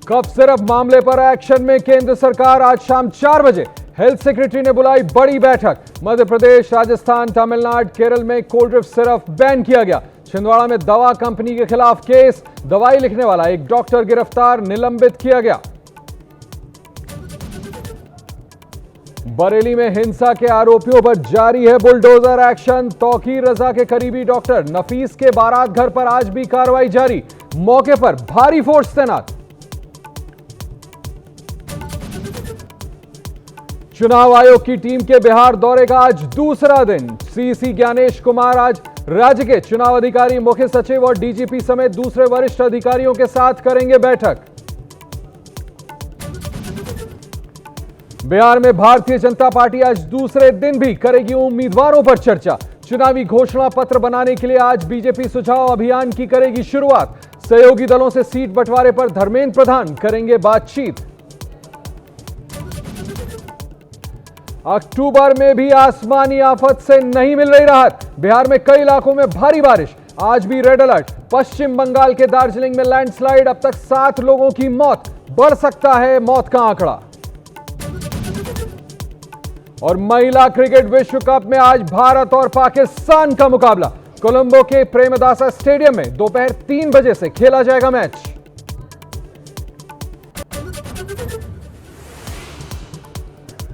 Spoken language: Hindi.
कफ सिरप मामले पर एक्शन में केंद्र सरकार। आज शाम 4 बजे हेल्थ सेक्रेटरी ने बुलाई बड़ी बैठक। मध्य प्रदेश, राजस्थान, तमिलनाडु, केरल में कोल्ड ड्रिप सिरप बैन किया गया। छिंदवाड़ा में दवा कंपनी के खिलाफ केस। दवाई लिखने वाला एक डॉक्टर गिरफ्तार, निलंबित किया गया। बरेली में हिंसा के आरोपियों पर जारी है बुलडोजर एक्शन। तौकीर रजा के करीबी डॉक्टर नफीस के बारात घर पर आज भी कार्रवाई जारी। मौके पर भारी फोर्स तैनात। चुनाव आयोग की टीम के बिहार दौरे का आज दूसरा दिन। सीसी ज्ञानेश कुमार आज राज्य के चुनाव अधिकारी, मुख्य सचिव और डीजीपी समेत दूसरे वरिष्ठ अधिकारियों के साथ करेंगे बैठक। बिहार में भारतीय जनता पार्टी आज दूसरे दिन भी करेगी उम्मीदवारों पर चर्चा। चुनावी घोषणा पत्र बनाने के लिए आज बीजेपी सुझाव अभियान की करेगी शुरुआत। सहयोगी दलों से सीट बंटवारे पर धर्मेंद्र प्रधान करेंगे बातचीत। अक्टूबर में भी आसमानी आफत से नहीं मिल रही राहत। बिहार में कई इलाकों में भारी बारिश। आज भी रेड अलर्ट। पश्चिम बंगाल के दार्जिलिंग में लैंडस्लाइड। अब तक 7 लोगों की मौत। बढ़ सकता है मौत का आंकड़ा। और महिला क्रिकेट विश्व कप में आज भारत और पाकिस्तान का मुकाबला। कोलंबो के प्रेमदासा स्टेडियम में दोपहर 3 बजे से खेला जाएगा मैच।